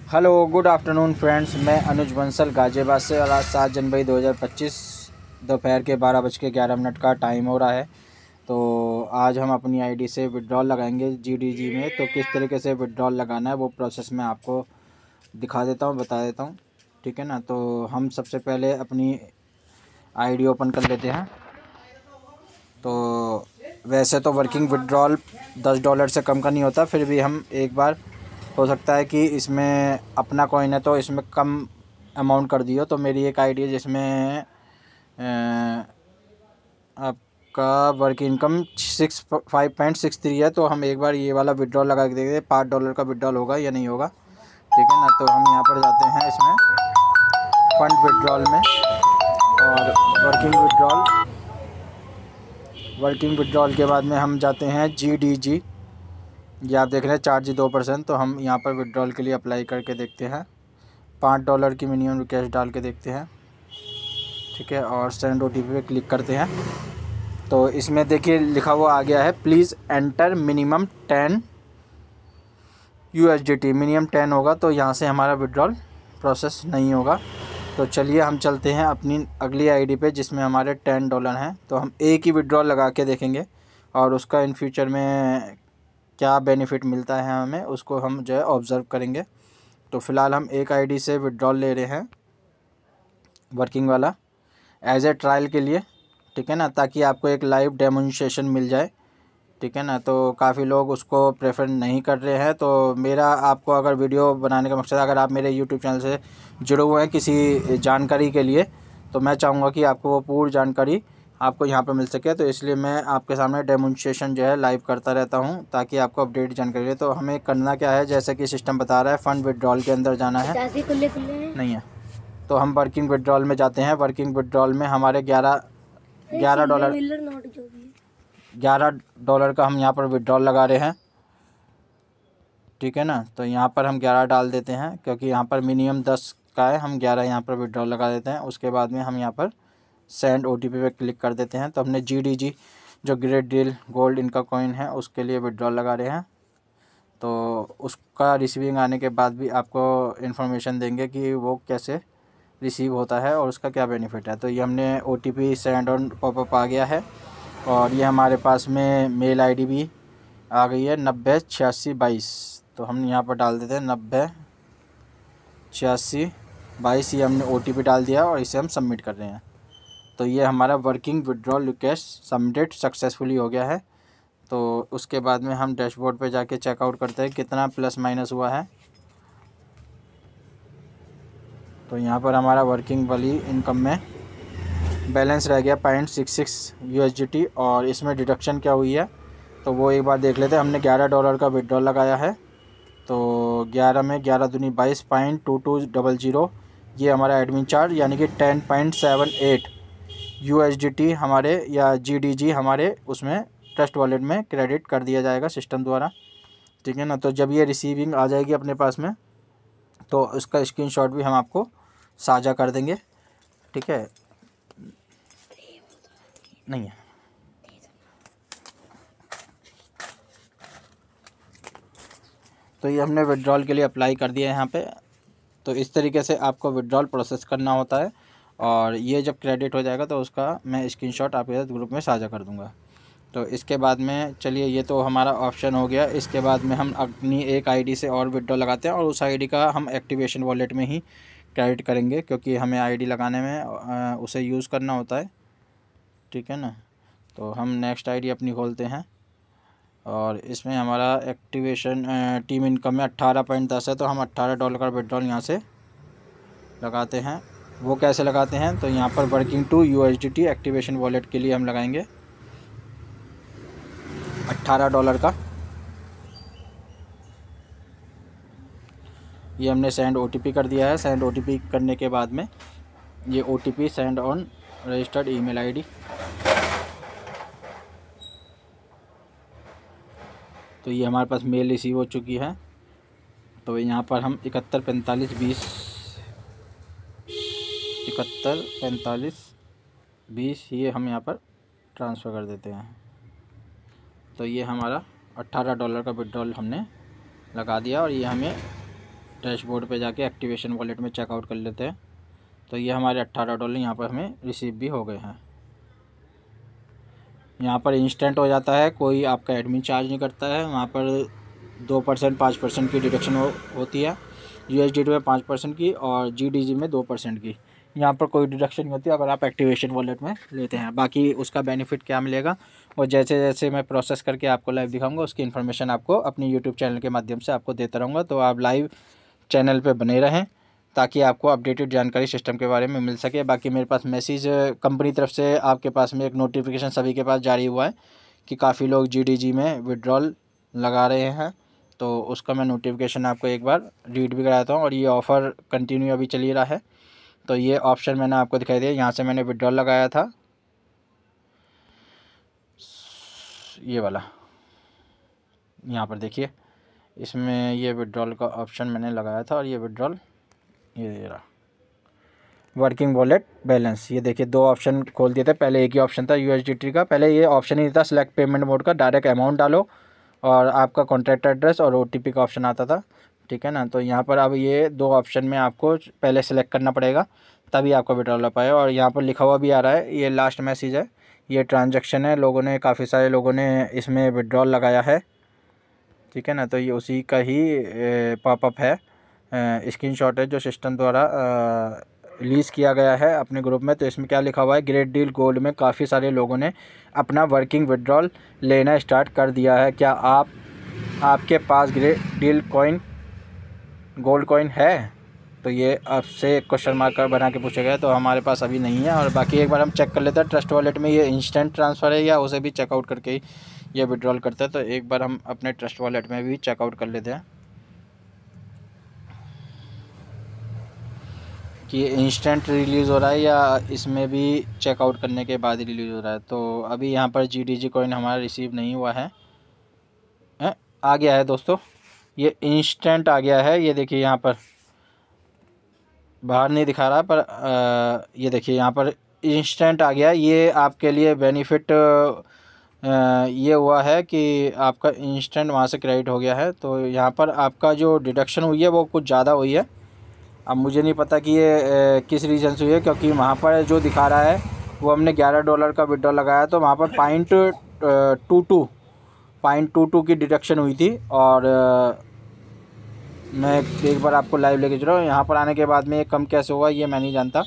Hello good afternoon friends, मैं अनुज बंसल गाजियाबाद से और आज 7 जनवरी 2025 दोपहर के 12:11 का टाइम हो रहा है। तो आज हम अपनी आईडी से विड्रॉल लगाएंगे जीडीजी में। तो किस तरीके से विड्रॉल लगाना है वो प्रोसेस मैं आपको दिखा देता हूँ, बता देता हूँ, ठीक है ना। तो हम सबसे पहले अपनी आईडी ओपन कर लेते हैं। तो वैसे तो वर्किंग विड्रॉल $10 से कम का नहीं होता, फिर भी हम एक बार हो सकता है कि इसमें अपना कॉइन है तो इसमें कम अमाउंट कर दियो। तो मेरी एक आईडी है जिसमें आपका वर्क इनकम 5.63 है। तो हम एक बार ये वाला विड्रॉल लगा के देखते हैं $5 का विड्रॉल होगा या नहीं होगा, ठीक है ना। तो हम यहाँ पर जाते हैं इसमें फंड विड्रॉल में और वर्किंग विड्रॉल के बाद में हम जाते हैं जीडीजी। ये आप देख रहे हैं चार्ज 2%। तो हम यहाँ पर विड्रॉल के लिए अप्लाई करके देखते हैं, $5 की मिनिमम रिक्वेस्ट डाल के देखते हैं, ठीक है। और सेंड ओटीपी पे क्लिक करते हैं। तो इसमें देखिए लिखा हुआ आ गया है please enter minimum 10 USDT। Minimum 10 होगा तो यहाँ से हमारा विड्रॉल प्रोसेस नहीं होगा। तो चलिए हम चलते हैं अपनी अगली आईडी पे जिसमें हमारे $10 हैं। तो हम एक ही विड्रॉल लगा के देखेंगे और उसका इन फ्यूचर में क्या बेनिफिट मिलता है हमें, उसको हम जो है ऑब्ज़र्व करेंगे। तो फ़िलहाल हम एक आईडी से विड्रॉल ले रहे हैं वर्किंग वाला एज ए ट्रायल के लिए, ठीक है ना, ताकि आपको एक लाइव डेमोन्स्ट्रेशन मिल जाए, ठीक है ना। तो काफ़ी लोग उसको प्रेफर नहीं कर रहे हैं। तो मेरा आपको अगर वीडियो बनाने का मकसद, अगर आप मेरे यूट्यूब चैनल से जुड़े हुए हैं किसी जानकारी के लिए, तो मैं चाहूँगा कि आपको वो पूरी जानकारी आपको यहाँ पर मिल सके। तो इसलिए मैं आपके सामने डेमोन्स्ट्रेशन जो है लाइव करता रहता हूँ ताकि आपको अपडेट जानकारी रहे। तो हमें करना क्या है, जैसे कि सिस्टम बता रहा है फंड विड्रॉल के अंदर जाना है, नहीं है। तो हम वर्किंग विड्रॉल में जाते हैं। वर्किंग विड्रॉल में हमारे $11 का हम यहाँ पर विड्रॉल लगा रहे हैं, ठीक है ना। तो यहाँ पर हम 11 डाल देते हैं क्योंकि यहाँ पर मिनिमम 10 का है। हम 11 यहाँ पर विड्रॉल लगा देते हैं। उसके बाद में हम यहाँ पर सेंड ओटीपी पे क्लिक कर देते हैं। तो हमने जीडीजी जो ग्रेट डील गोल्ड इनका कॉइन है उसके लिए विड्रॉल लगा रहे हैं। तो उसका रिसीविंग आने के बाद भी आपको इन्फॉर्मेशन देंगे कि वो कैसे रिसीव होता है और उसका क्या बेनिफिट है। तो ये हमने ओटीपी सेंड ऑन पॉपअप आ गया है और ये हमारे पास में मेल आईडी भी आ गई है 908622। तो हम यहाँ पर डाल देते हैं 908622। ये हमने ओटीपी डाल दिया और इसे हम सबमिट कर रहे हैं। तो ये हमारा working withdrawal request submitted successfully हो गया है। तो उसके बाद में हम डैशबोर्ड पे जाके चेकआउट करते हैं कितना प्लस माइनस हुआ है। तो यहाँ पर हमारा वर्किंग वाली इनकम में बैलेंस रह गया 0.66 USDT और इसमें डिडक्शन क्या हुई है तो वो एक बार देख लेते हैं। हमने $11 का विड्रॉल लगाया है। तो 11 में 11 दूनी 22.2200 ये हमारा एडमिन चार्ज यानी कि 10.78 USDT हमारे या GDG हमारे उसमें ट्रस्ट वॉलेट में क्रेडिट कर दिया जाएगा सिस्टम द्वारा, ठीक है ना। तो जब ये रिसीविंग आ जाएगी अपने पास में तो उसका स्क्रीनशॉट भी हम आपको साझा कर देंगे, ठीक है। नहीं है तो ये हमने विड्रॉल के लिए अप्लाई कर दिया है यहाँ पे। तो इस तरीके से आपको विड्रॉल प्रोसेस करना होता है और ये जब क्रेडिट हो जाएगा तो उसका मैं स्क्रीनशॉट आपके साथ ग्रुप में साझा कर दूँगा। तो इसके बाद में चलिए ये तो हमारा ऑप्शन हो गया। इसके बाद में हम अपनी एक आईडी से और विड्रॉल लगाते हैं और उस आईडी का हम एक्टिवेशन वॉलेट में ही क्रेडिट करेंगे क्योंकि हमें आईडी लगाने में उसे यूज़ करना होता है, ठीक है ना। तो हम नेक्स्ट आईडी अपनी खोलते हैं और इसमें हमारा एक्टिवेशन टीम इनकम में 18.10 है। तो हम $18 का विड्रॉल यहाँ से लगाते हैं। वो कैसे लगाते हैं तो यहाँ पर working to USDT activation wallet के लिए हम लगाएंगे $18 का। ये हमने सेंड ओटीपी कर दिया है। सेंड ओटीपी करने के बाद में ये OTP send on registered email ID. तो ये हमारे पास मेल रिसीव हो चुकी है। तो यहाँ पर हम 714520 ये हम यहाँ पर ट्रांसफ़र कर देते हैं। तो ये हमारा $18 का विड्रॉल हमने लगा दिया और ये हमें डैशबोर्ड पे जाके एक्टिवेशन वॉलेट में चेकआउट कर लेते हैं। तो ये हमारे $18 यहाँ पर हमें रिसीव भी हो गए हैं। यहाँ पर इंस्टेंट हो जाता है, कोई आपका एडमिन चार्ज नहीं करता है। वहाँ पर 2% 5% की डिडक्शन होती है, USDT में 5% की और GDG में 2% की। यहाँ पर कोई डिडक्शन नहीं होती अगर आप एक्टिवेशन वॉलेट में लेते हैं। बाकी उसका बेनिफिट क्या मिलेगा और जैसे जैसे मैं प्रोसेस करके आपको लाइव दिखाऊंगा उसकी इन्फॉर्मेशन आपको अपनी यूट्यूब चैनल के माध्यम से आपको देता रहूँगा। तो आप लाइव चैनल पे बने रहें ताकि आपको अपडेटेड जानकारी सिस्टम के बारे में मिल सके। बाकी मेरे पास मैसेज कंपनी तरफ से आपके पास में एक नोटिफिकेशन सभी के पास जारी हुआ है कि काफ़ी लोग GDG में विड्रॉल लगा रहे हैं, तो उसका मैं नोटिफिकेशन आपको एक बार रीड भी कराता हूँ। और ये ऑफ़र कंटिन्यू अभी चल ही रहा है। तो ये ऑप्शन मैंने आपको दिखाई दिया, यहाँ से मैंने विड्रॉल लगाया था, ये वाला यहाँ पर देखिए, इसमें ये विड्रॉल का ऑप्शन मैंने लगाया था और ये विड्रॉल ये रहा वर्किंग वॉलेट बैलेंस। ये देखिए 2 ऑप्शन खोल दिए थे। पहले एक ही ऑप्शन था USDT का, पहले ये ऑप्शन ही नहीं था सिलेक्ट पेमेंट मोड का, डायरेक्ट अमाउंट डालो और आपका कॉन्टैक्ट एड्रेस और OTP का ऑप्शन आता था, ठीक है ना। तो यहाँ पर अब ये 2 ऑप्शन में आपको पहले सेलेक्ट करना पड़ेगा तभी आपका विड्रॉल हो पाएगा। और यहाँ पर लिखा हुआ भी आ रहा है, ये लास्ट मैसेज है, ये ट्रांजैक्शन है, लोगों ने काफ़ी सारे लोगों ने इसमें विड्रॉल लगाया है, ठीक है ना। तो ये उसी का ही पॉपअप है, स्क्रीनशॉट है जो सिस्टम द्वारा रिलीज़ किया गया है अपने ग्रुप में। तो इसमें क्या लिखा हुआ है, ग्रेट डील गोल्ड में काफ़ी सारे लोगों ने अपना वर्किंग विड्रॉल लेना स्टार्ट कर दिया है। क्या आपके पास great deal coin gold coin है? तो ये आपसे क्वेश्चन मार्क बना के पूछा गया, तो हमारे पास अभी नहीं है। और बाकी एक बार हम चेक कर लेते हैं ट्रस्ट वॉलेट में ये इंस्टेंट ट्रांसफ़र है या उसे भी चेकआउट करके ही ये विड्रॉल करता है। तो एक बार हम अपने ट्रस्ट वॉलेट में भी चेकआउट कर लेते हैं कि इंस्टेंट रिलीज़ हो रहा है या इसमें भी चेकआउट करने के बाद ही रिलीज़ हो रहा है। तो अभी यहाँ पर GDG कॉइन हमारा रिसीव नहीं हुआ है, आ गया है दोस्तों, ये इंस्टेंट आ गया है। ये देखिए यहाँ पर बाहर नहीं दिखा रहा पर ये देखिए यहाँ पर इंस्टेंट आ गया। ये आपके लिए बेनिफिट ये हुआ है कि आपका इंस्टेंट वहाँ से क्रेडिट हो गया है। तो यहाँ पर आपका जो डिडक्शन हुई है वो कुछ ज़्यादा हुई है। अब मुझे नहीं पता कि ये किस रीज़न से हुई है, क्योंकि वहाँ पर जो दिखा रहा है वो हमने $11 का विड्रॉल लगाया तो वहाँ पर .22 की डिडक्शन हुई थी। और मैं एक बार आपको लाइव लेके चल रहा हूँ, यहाँ पर आने के बाद में ये कम कैसे हुआ ये मैं नहीं जानता,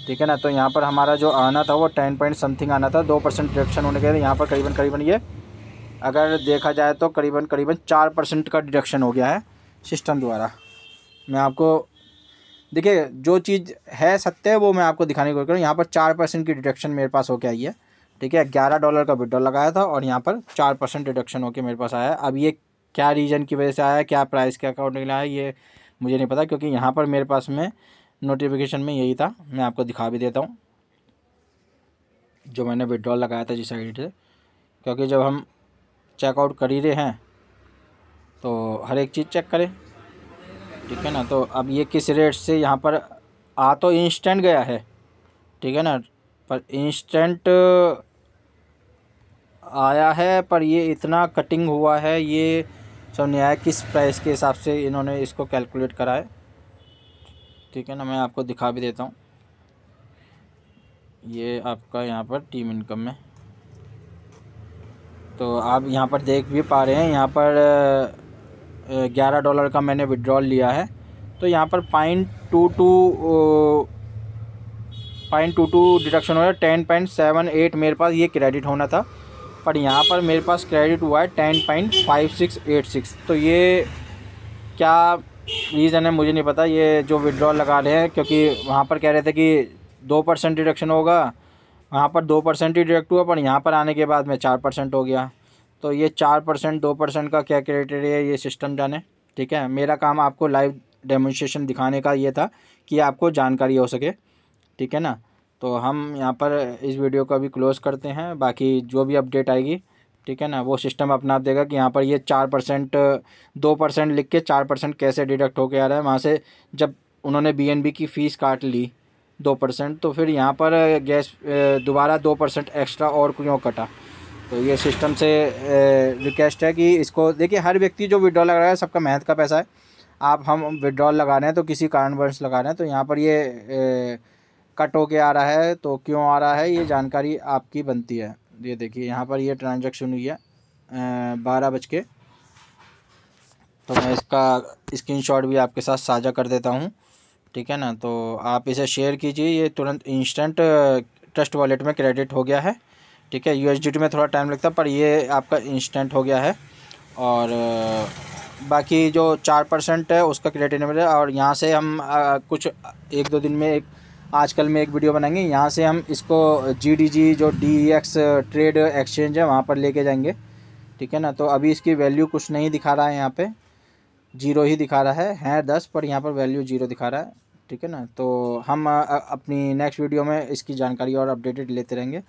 ठीक है ना। तो यहाँ पर हमारा जो आना था वो 10 पॉइंट समथिंग आना था, 2% डिडक्शन होने के लिए यहाँ पर करीबन ये अगर देखा जाए तो करीबन 4% का डिडक्शन हो गया है सिस्टम द्वारा। मैं आपको देखिए जो चीज़ है सत्य है वो मैं आपको दिखाने की कोशिश करूँ। यहाँ पर 4% की डिडक्शन मेरे पास होके आई है, ठीक है। $11 का विड्रॉल लगाया था और यहाँ पर 4% डिडक्शन होके मेरे पास आया है। अब ये क्या रीज़न की वजह से आया है, क्या प्राइस के अकाउंट निकला है ये मुझे नहीं पता, क्योंकि यहाँ पर मेरे पास में नोटिफिकेशन में यही था। मैं आपको दिखा भी देता हूँ जो मैंने विड्रॉल लगाया था जिस आईडी से, क्योंकि जब हम चेकआउट कर ही रहे हैं तो हर एक चीज़ चेक करें, ठीक है ना। तो अब ये किस रेट से यहाँ पर आ तो इंस्टेंट गया है, ठीक है ना, पर इंस्टेंट आया है पर ये इतना कटिंग हुआ है ये सब नहीं आया किस प्राइस के हिसाब से इन्होंने इसको कैलकुलेट करा है, ठीक है ना। मैं आपको दिखा भी देता हूँ, ये आपका यहाँ पर टीम इनकम में, तो आप यहाँ पर देख भी पा रहे हैं यहाँ पर $11 का मैंने विड्रॉल लिया है। तो यहाँ पर .22 डिडक्शन हो रहा है, 10.78 मेरे पास ये क्रेडिट होना था, पर यहाँ पर मेरे पास क्रेडिट हुआ है 10.5686। तो ये क्या रीज़न है मुझे नहीं पता, ये जो विड्रॉल लगा रहे हैं, क्योंकि वहाँ पर कह रहे थे कि 2% डिडक्शन होगा, वहाँ पर 2% ही डिडक्ट हुआ, पर यहाँ पर आने के बाद में 4% हो गया। तो ये 4% 2% का क्या क्राइटेरिया है ये सिस्टम जाने, ठीक है। मेरा काम आपको लाइव डेमोन्स्ट्रेशन दिखाने का ये था कि आपको जानकारी हो सके, ठीक है ना। तो हम यहाँ पर इस वीडियो को अभी क्लोज़ करते हैं, बाकी जो भी अपडेट आएगी, ठीक है ना, वो सिस्टम अपना आप देगा कि यहाँ पर ये 4% 2% लिख के 4% कैसे डिडक्ट होके आ रहा है। वहाँ से जब उन्होंने BNB की फ़ीस काट ली 2%, तो फिर यहाँ पर गैस दोबारा 2% एक्स्ट्रा और क्यों कटा। तो ये सिस्टम से रिक्वेस्ट है कि इसको देखिए, हर व्यक्ति जो विड्रॉल लगा रहा है सबका मेहनत का पैसा है। आप हम विड्रॉल लगा रहे हैं तो किसी कारणवश लगा रहे हैं तो यहाँ पर ये कट होके आ रहा है, तो क्यों आ रहा है ये जानकारी आपकी बनती है। ये देखिए यहाँ पर ये ट्रांजैक्शन हुई है 12 बज के, तो मैं इसका स्क्रीनशॉट भी आपके साथ साझा कर देता हूँ, ठीक है ना। तो आप इसे शेयर कीजिए, ये तुरंत इंस्टेंट ट्रस्ट वॉलेट में क्रेडिट हो गया है, ठीक है। USDT में थोड़ा टाइम लगता है पर ये आपका इंस्टेंट हो गया है। और बाकी जो 4% है उसका क्रेडिट नहीं मिला। और यहाँ से हम कुछ 1-2 दिन में आजकल में एक वीडियो बनाएंगे, यहाँ से हम इसको GDG जो DEX ट्रेड एक्सचेंज है वहाँ पर लेके जाएंगे, ठीक है ना। तो अभी इसकी वैल्यू कुछ नहीं दिखा रहा है, यहाँ पे 0 ही दिखा रहा है 10 पर यहाँ पर वैल्यू 0 दिखा रहा है, ठीक है ना। तो हम अपनी नेक्स्ट वीडियो में इसकी जानकारी और अपडेटेड लेते रहेंगे।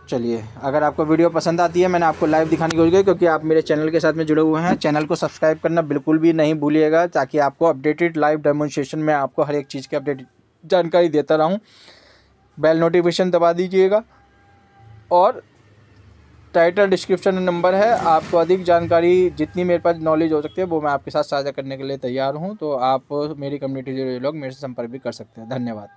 चलिए, अगर आपको वीडियो पसंद आती है, मैंने आपको लाइव दिखाने की कोशिश की क्योंकि आप मेरे चैनल के साथ में जुड़े हुए हैं, चैनल को सब्सक्राइब करना बिल्कुल भी नहीं भूलिएगा ताकि आपको अपडेटेड लाइव डेमोन्स्ट्रेशन में आपको हर एक चीज़ की अपडेटेड जानकारी देता रहूं। बेल नोटिफिकेशन दबा दीजिएगा और टाइटल डिस्क्रिप्शन में नंबर है, आपको अधिक जानकारी जितनी मेरे पास नॉलेज हो सकती है वो मैं आपके साथ साझा करने के लिए तैयार हूँ। तो आप मेरी कम्युनिटी से लोग मेरे से संपर्क भी कर सकते हैं। धन्यवाद।